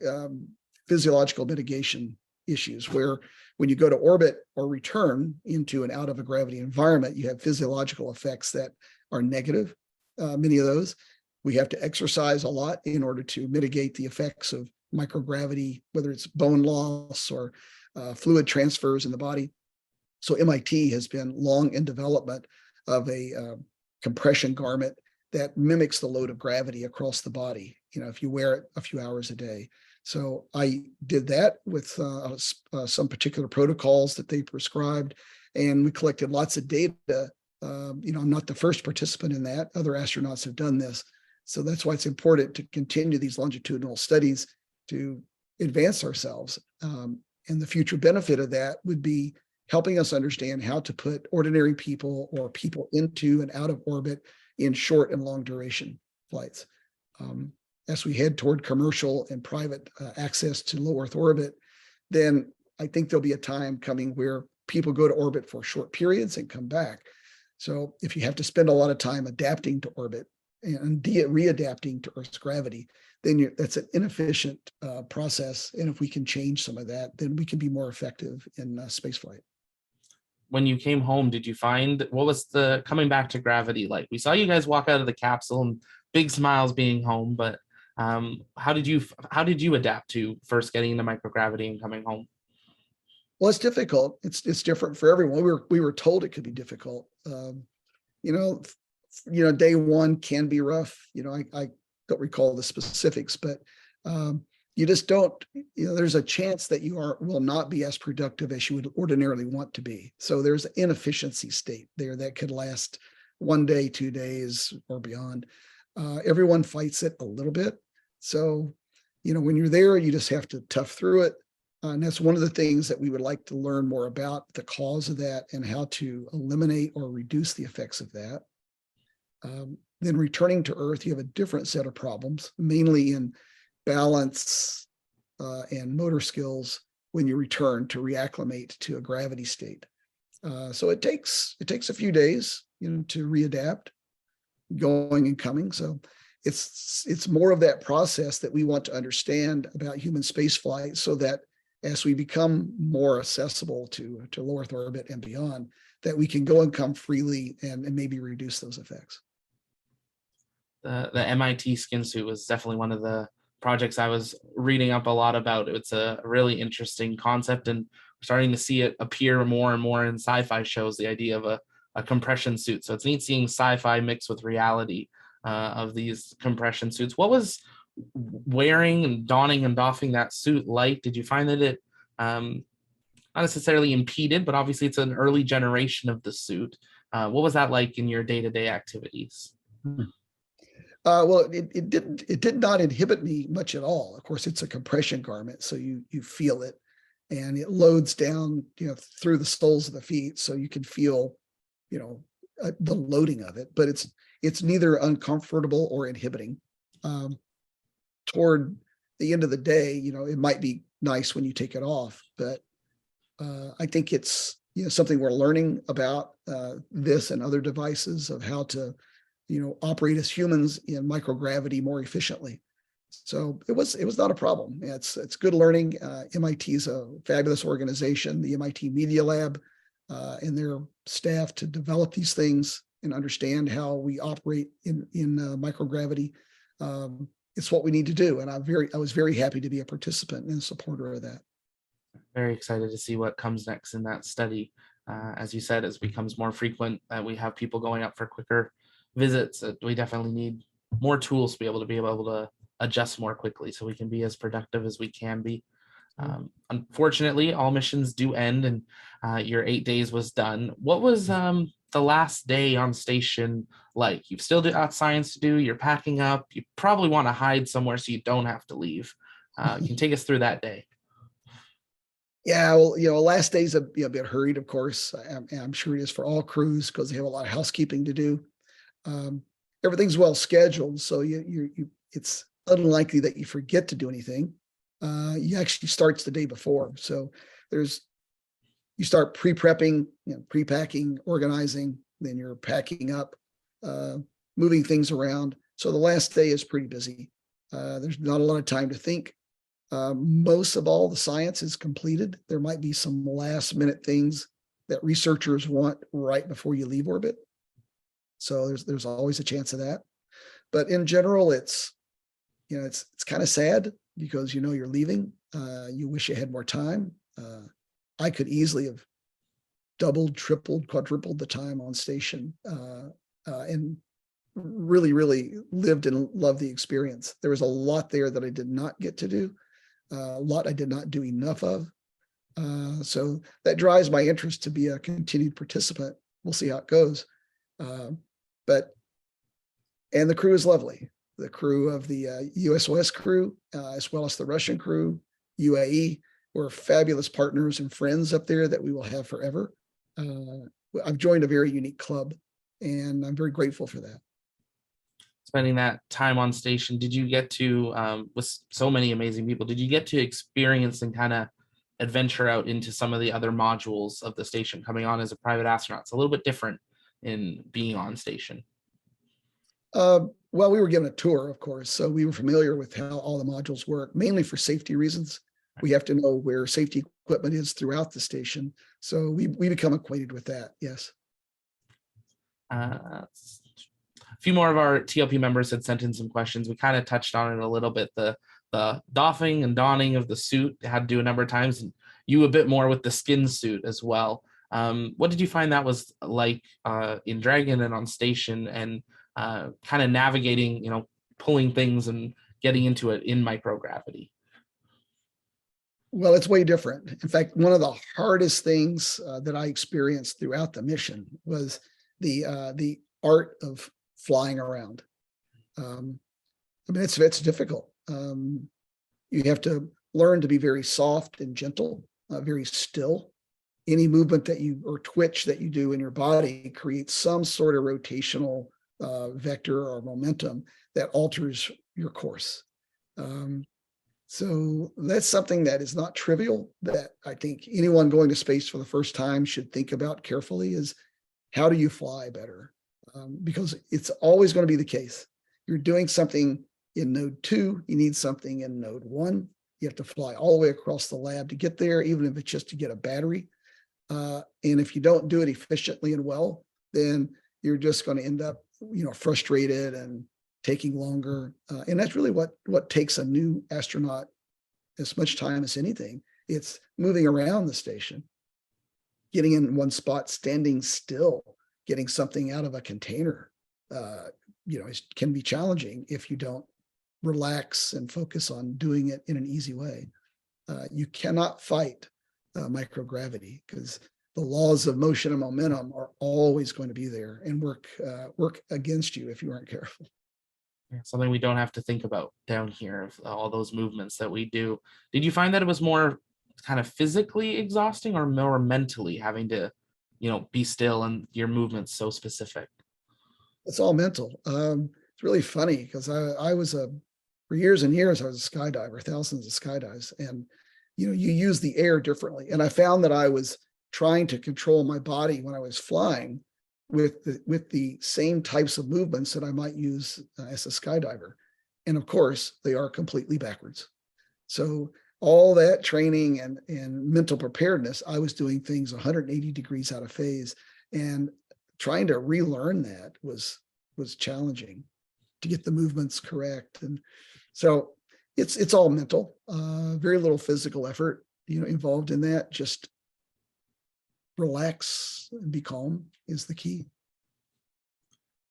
physiological mitigation issues, where when you go to orbit or return into and out of a gravity environment, you have physiological effects that are negative. Many of those. We have to exercise a lot in order to mitigate the effects of microgravity, whether it's bone loss or fluid transfers in the body. So MIT has been long in development of a compression garment that mimics the load of gravity across the body, if you wear it a few hours a day. So I did that with some particular protocols that they prescribed, and we collected lots of data. I'm not the first participant in that. Other astronauts have done this. So that's why it's important to continue these longitudinal studies to advance ourselves. And the future benefit of that would be helping us understand how to put ordinary people or people into and out of orbit in short and long duration flights. As we head toward commercial and private access to low Earth orbit, then I think there'll be a time coming where people go to orbit for short periods and come back. So if you have to spend a lot of time adapting to orbit and readapting to Earth's gravity, then that's an inefficient process. And if we can change some of that, then we can be more effective in spaceflight. When you came home, did you find, what was the coming back to gravity like? We saw you guys walk out of the capsule and big smiles being home, but how did you adapt to first getting into microgravity and coming home? Well, it's difficult. It's different for everyone. We were told it could be difficult. Day one can be rough. I don't recall the specifics, but you just don't. There's a chance that you will not be as productive as you would ordinarily want to be. So there's an inefficiency state there that could last 1 day, 2 days, or beyond. Everyone fights it a little bit. So, when you're there, you just have to tough through it. And that's one of the things that we would like to learn more about, the cause of that and how to eliminate or reduce the effects of that. Then returning to Earth, you have a different set of problems, mainly in balance and motor skills when you return to reacclimate to a gravity state. So it takes a few days, to readapt, going and coming. So it's more of that process that we want to understand about human spaceflight, so that as we become more accessible to low Earth orbit and beyond, that we can go and come freely and maybe reduce those effects. The MIT skin suit was definitely one of the projects I was reading up a lot about. It's a really interesting concept, and we're starting to see it appear more and more in sci-fi shows, the idea of a compression suit. So it's neat seeing sci-fi mixed with reality of these compression suits. What was wearing and donning and doffing that suit like? Did you find that it not necessarily impeded, but obviously it's an early generation of the suit. What was that like in your day-to-day activities? Well, it did not inhibit me much at all. Of course, it's a compression garment, so you feel it, and it loads down, through the soles of the feet, so you can feel, the loading of it. But it's neither uncomfortable or inhibiting. Toward the end of the day, it might be nice when you take it off, but I think it's something we're learning about this and other devices, of how to operate as humans in microgravity more efficiently. So it was not a problem. It's good learning. MIT is a fabulous organization. The MIT Media Lab and their staff to develop these things and understand how we operate in microgravity. It's what we need to do, and I was very happy to be a participant and a supporter of that. Very excited to see what comes next in that study. As you said, as it becomes more frequent that we have people going up for quicker visits, we definitely need more tools to be able to adjust more quickly so we can be as productive as we can be. Unfortunately, all missions do end, and your 8 days was done. What was the last day on station like? You've still got science to do, you're packing up, you probably want to hide somewhere so you don't have to leave. You can take us through that day. Yeah, well, last day's a bit hurried, of course. I'm sure it is for all crews because they have a lot of housekeeping to do. Everything's well scheduled, so it's unlikely that you forget to do anything. You actually starts the day before, so you start pre-prepping, pre-packing, organizing, then you're packing up, moving things around. So the last day is pretty busy. There's not a lot of time to think. Most of all the science is completed. There might be some last minute things that researchers want right before you leave orbit. So there's always a chance of that. But in general, it's kind of sad because you're leaving. You wish you had more time. I could easily have doubled, tripled, quadrupled the time on station, and really, really lived and loved the experience. There was a lot there that I did not get to do. A lot I did not do enough of. So that drives my interest to be a continued participant. We'll see how it goes. And the crew is lovely. The crew of the USOS crew, as well as the Russian crew, UAE, we're fabulous partners and friends up there that we will have forever. I've joined a very unique club, and I'm very grateful for that. Spending that time on station, did you get to, with so many amazing people, did you get to experience and kind of adventure out into some of the other modules of the station? Coming on as a private astronaut, it's a little bit different in being on station. Well, we were given a tour, of course, so we were familiar with how all the modules work, mainly for safety reasons. We have to know where safety equipment is throughout the station, so we become acquainted with that. Yes. A few more of our TLP members had sent in some questions. We kind of touched on it a little bit. The doffing and donning of the suit had to do a number of times, and you a bit more with the skin suit as well. What did you find that was like in Dragon and on station, and kind of navigating, pulling things and getting into it in microgravity? Well, it's way different. In fact, one of the hardest things that I experienced throughout the mission was the art of flying around. It's difficult. You have to learn to be very soft and gentle, very still. Any movement or twitch that you do in your body creates some sort of rotational vector or momentum that alters your course. So that's something that is not trivial, that I think anyone going to space for the first time should think about carefully, is how do you fly better? Because it's always going to be the case. You're doing something in node 2, you need something in node 1. You have to fly all the way across the lab to get there, even if it's just to get a battery. And if you don't do it efficiently and well, then you're just going to end up, frustrated and taking longer. And that's really what takes a new astronaut as much time as anything. It's moving around the station, getting in one spot, standing still, getting something out of a container. It can be challenging if you don't relax and focus on doing it in an easy way. You cannot fight microgravity because the laws of motion and momentum are always going to be there and work against you if you aren't careful. Something we don't have to think about down here, of all those movements that we do. Did you find that it was more kind of physically exhausting or more mentally, having to, be still and your movements so specific? It's all mental. It's really funny because I was for years and years, I was a skydiver, thousands of skydives, and you use the air differently. And I found that I was trying to control my body when I was flying with the same types of movements that I might use as a skydiver. And of course, they are completely backwards. So all that training and mental preparedness, I was doing things 180 degrees out of phase, and trying to relearn that was challenging to get the movements correct. And so it's all mental, very little physical effort, involved in that. Just relax and be calm is the key.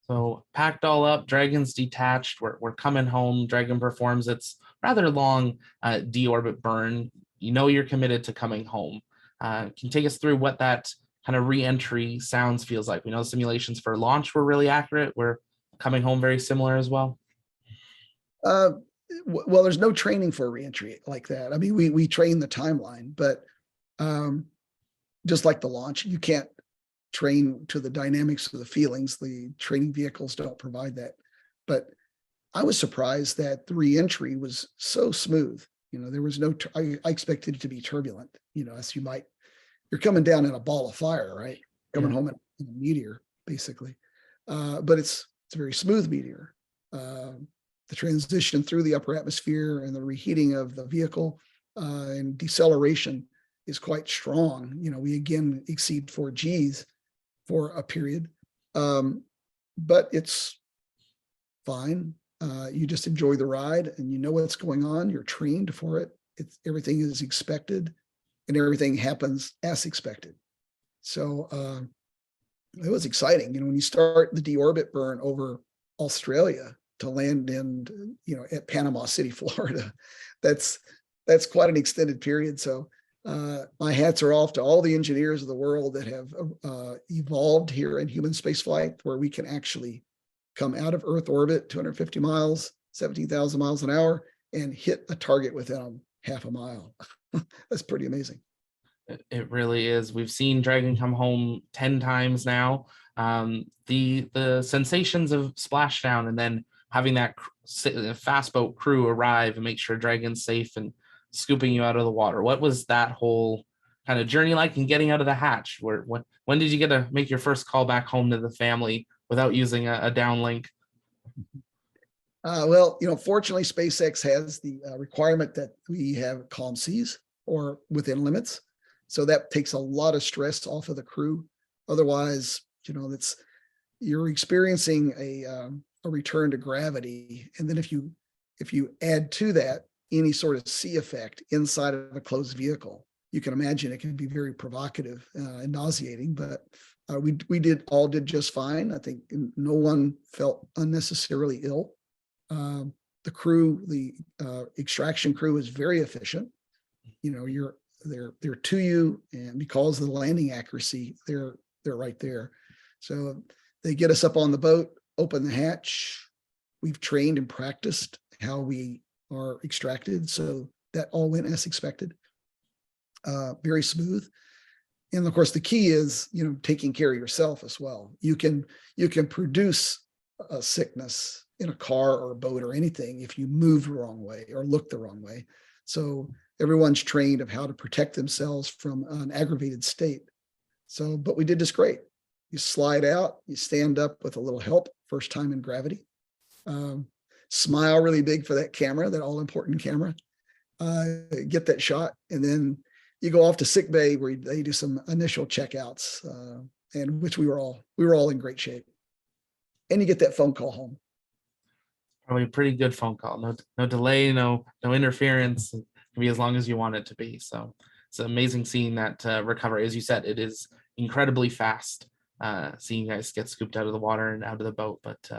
So packed all up, Dragon's detached. We're coming home. Dragon performs its rather long deorbit burn. You're committed to coming home. Can you take us through what that kind of re-entry sounds feels like? We know simulations for launch were really accurate. We're coming home very similar as well. Well, there's no training for reentry like that. I mean, we train the timeline, but just like the launch, you can't train to the dynamics of the feelings. The training vehicles don't provide that. But I was surprised that the reentry was so smooth. There was no, I expected it to be turbulent, as you're coming down in a ball of fire, right? Coming home in a meteor, basically. But it's a very smooth meteor. The transition through the upper atmosphere and the reheating of the vehicle and deceleration is quite strong. We again exceed 4 Gs for a period, but it's fine. You just enjoy the ride, and you know what's going on. You're trained for it. Everything is expected, and everything happens as expected. So it was exciting. When you start the deorbit burn over Australia to land in, at Panama City, Florida, that's quite an extended period. So my hats are off to all the engineers of the world that have evolved here in human spaceflight, where we can actually come out of Earth orbit, 250 miles, 17,000 miles an hour, and hit a target within half a mile. That's pretty amazing. It really is. We've seen Dragon come home 10 times now. The sensations of splashdown, and then having that fast boat crew arrive and make sure Dragon's safe and scooping you out of the water. What was that whole kind of journey like, and getting out of the hatch? When did you get to make your first call back home to the family without using a downlink? Well, fortunately, SpaceX has the requirement that we have calm seas or within limits. So that takes a lot of stress off of the crew. Otherwise, you're experiencing a return to gravity. And then if you add to that any sort of sea effect inside of a closed vehicle, you can imagine it can be very provocative and nauseating. But we did just fine. I think no one felt unnecessarily ill. The crew, the extraction crew, is very efficient. They're to you, and because of the landing accuracy, they're right there. So they get us up on the boat, open the hatch. We've trained and practiced how we are extracted, so that all went as expected. Very smooth. And of course, the key is taking care of yourself as well. You can produce a sickness in a car or a boat or anything if you move the wrong way or look the wrong way. So everyone's trained of how to protect themselves from an aggravated state. So, but we did this great. You slide out, you stand up with a little help, first time in gravity. Smile really big for that camera, that all important camera. Get that shot, and then you go off to sick bay where they do some initial checkouts, and which we were all in great shape. And you get that phone call home. Probably a pretty good phone call. No delay, no interference. It can be as long as you want it to be. So it's amazing seeing that recovery. As you said, it is incredibly fast. Seeing you guys get scooped out of the water and out of the boat, but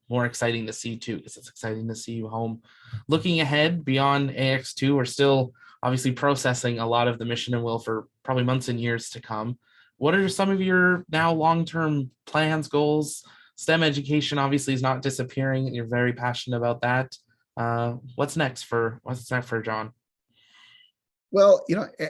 more exciting to see too, because it's exciting to see you home. Looking ahead beyond AX-2, we're still obviously processing a lot of the mission and will for probably months and years to come. What are some of your now long-term plans, goals? STEM education obviously is not disappearing. You're very passionate about that. What's next for John? Well,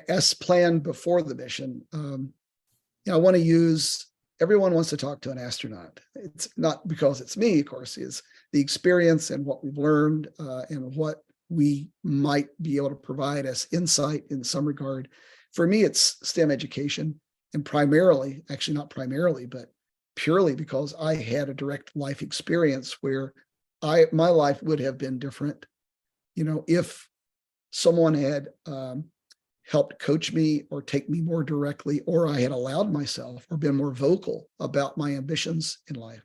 as planned before the mission, I want to use. Everyone wants to talk to an astronaut. It's not because it's me, of course. It's the experience and what we've learned and what we might be able to provide as insight in some regard. For me, it's STEM education, and primarily, actually not primarily, but purely because I had a direct life experience where my life would have been different, if someone had helped coach me or take me more directly, or I had allowed myself or been more vocal about my ambitions in life,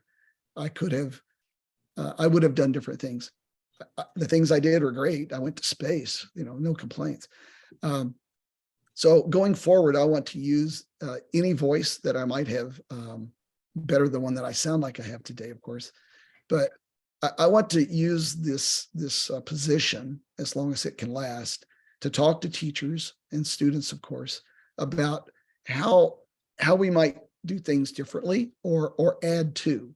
I would have done different things. The things I did were great. I went to space, no complaints. So going forward, I want to use any voice that I might have, better than one that I sound like I have today, of course. But I want to use this position, as long as it can last, to talk to teachers and students, of course, about how we might do things differently or add to.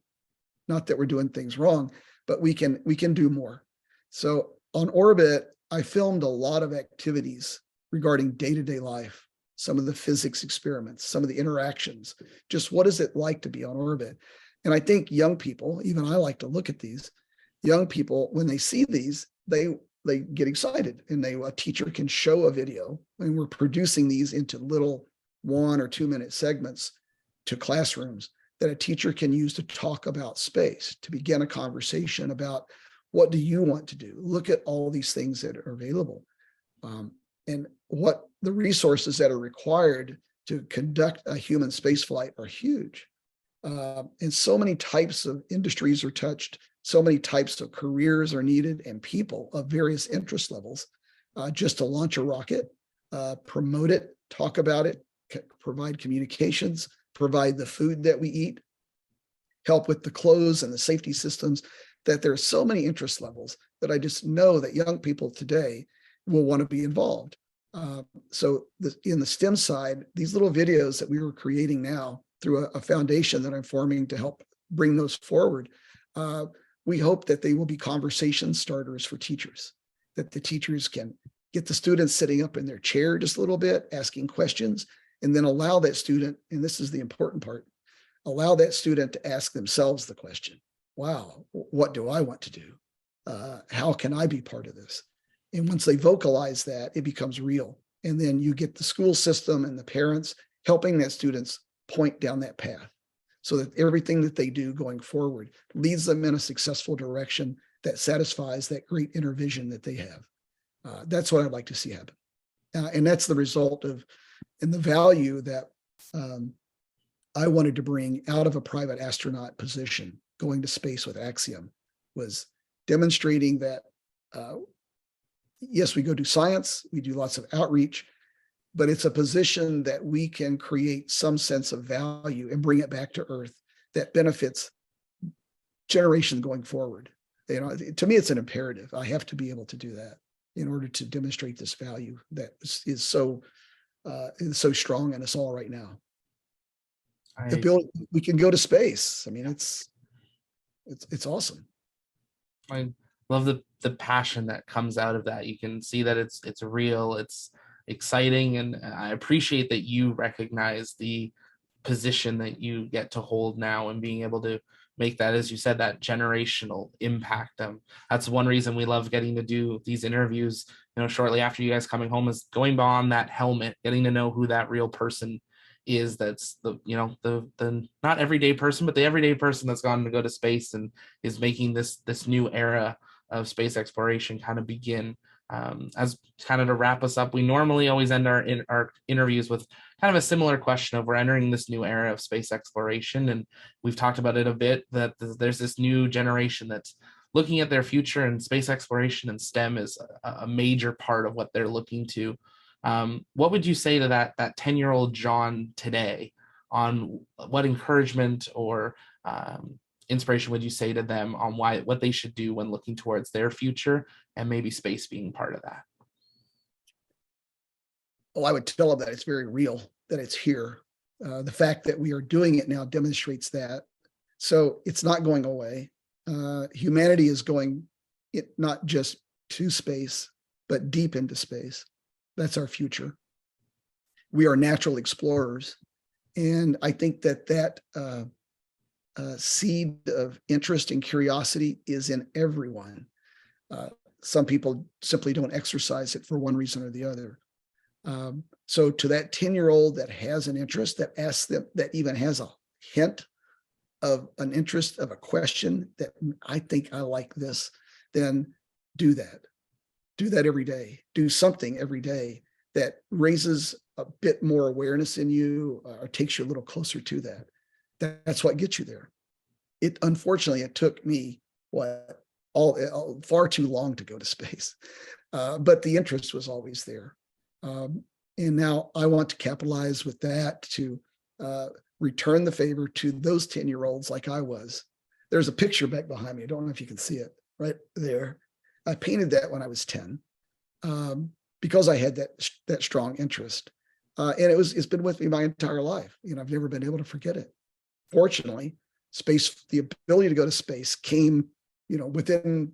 Not that we're doing things wrong, but we can do more. So on orbit, I filmed a lot of activities regarding day-to-day life, some of the physics experiments, some of the interactions, just what is it like to be on orbit? And I think young people, even I like to look at these, young people, when they see these, they get excited, and a teacher can show a video, and we're producing these into little 1 or 2 minute segments to classrooms that a teacher can use to talk about space, to begin a conversation about what do you want to do? Look at all these things that are available, and what the resources that are required to conduct a human space flight are huge. And so many types of industries are touched, so many types of careers are needed, and people of various interest levels, just to launch a rocket, promote it, talk about it, provide communications, provide the food that we eat, help with the clothes and the safety systems, that there are so many interest levels that I just know that young people today will want to be involved. So in the STEM side, these little videos that we were creating now through a foundation that I'm forming to help bring those forward, we hope that they will be conversation starters for teachers, that the teachers can get the students sitting up in their chair just a little bit, asking questions, and then allow that student, and this is the important part, allow that student to ask themselves the question, wow, what do I want to do? How can I be part of this? And once they vocalize that, it becomes real. And then you get the school system and the parents helping that students point down that path, so that everything that they do going forward leads them in a successful direction that satisfies that great inner vision that they have. That's what I'd like to see happen. And that's the result of, and the value that I wanted to bring out of a private astronaut position, going to space with Axiom, was demonstrating that, yes, we go do science, we do lots of outreach, but it's a position that we can create some sense of value and bring it back to Earth that benefits generations going forward. To me, it's an imperative. I have to be able to do that in order to demonstrate this value that is so strong in us all right now. We can go to space. I mean, it's awesome. I love the passion that comes out of that. You can see that it's real, it's exciting, and I appreciate that you recognize the position that you get to hold now and being able to make that, as you said, that generational impact. That's one reason we love getting to do these interviews, shortly after you guys coming home, is going beyond that helmet, getting to know who that real person is. That's the not everyday person, but the everyday person that's gone to go to space and is making this new era of space exploration kind of begin. As kind of to wrap us up, we normally always end our interviews with kind of a similar question of, we're entering this new era of space exploration, and we've talked about it a bit, that there's this new generation that's looking at their future, and space exploration and STEM is a major part of what they're looking to. What would you say to that 10-year-old John today, on what encouragement or inspiration would you say to them on what they should do when looking towards their future, and maybe space being part of that? Well, I would tell them that it's very real, that it's here. The fact that we are doing it now demonstrates that. So it's not going away. Humanity is going not just to space, but deep into space. That's our future. We are natural explorers. And I think that seed of interest and curiosity is in everyone. Some people simply don't exercise it for one reason or the other. So to that 10-year-old that has an interest, that asks them, that even has a hint of an interest, of a question that I think I like this, then do that. do that every day. Do something every day that raises a bit more awareness in you or takes you a little closer to that. That's what gets you there. Unfortunately, it took me far too long to go to space, but the interest was always there. And now I want to capitalize with that to return the favor to those 10-year-olds like I was. There's a picture back behind me. I don't know if you can see it right there. I painted that when I was 10 because I had that strong interest. And it's been with me my entire life. I've never been able to forget it. Fortunately, the ability to go to space came, within,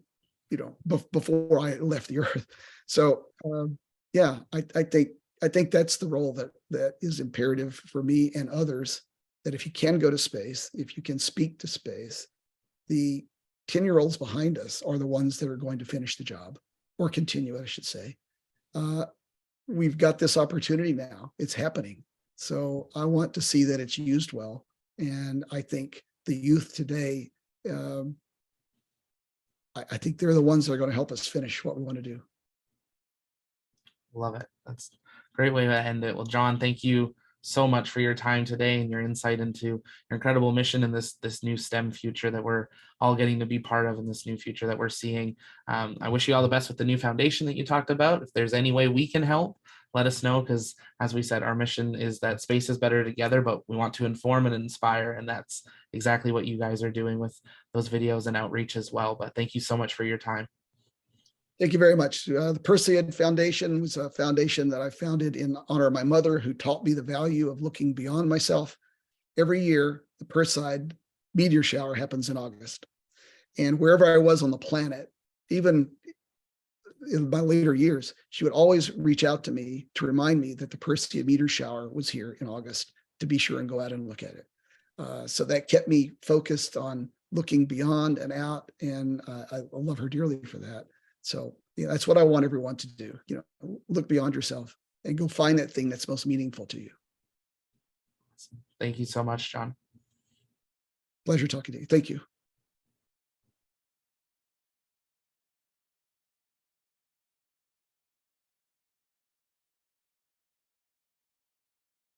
before I left the Earth. So yeah, I think that's the role that is imperative for me and others, that if you can go to space, if you can speak to space, the 10-year-olds behind us are the ones that are going to finish the job, or continue, I should say. We've got this opportunity now. It's happening. So I want to see that it's used well. And I think the youth today, I think they're the ones that are going to help us finish what we want to do. Love it. That's a great way to end it. Well, John, thank you so much for your time today and your insight into your incredible mission in this new STEM future that we're all getting to be part of, in this new future that we're seeing. I wish you all the best with the new foundation that you talked about. If there's any way we can help, let us know, because as we said, our mission is that space is better together, but we want to inform and inspire, and that's exactly what you guys are doing with those videos and outreach as well. But thank you so much for your time. Thank you very much. The Perseid Foundation was a foundation that I founded in honor of my mother, who taught me the value of looking beyond myself. Every year, the Perseid meteor shower happens in August. And wherever I was on the planet, even in my later years, she would always reach out to me to remind me that the Perseid meteor shower was here in August, to be sure and go out and look at it. So that kept me focused on looking beyond and out, and I love her dearly for that. So that's what I want everyone to do. Look beyond yourself and go find that thing that's most meaningful to you. Thank you so much, John. Pleasure talking to you. Thank you.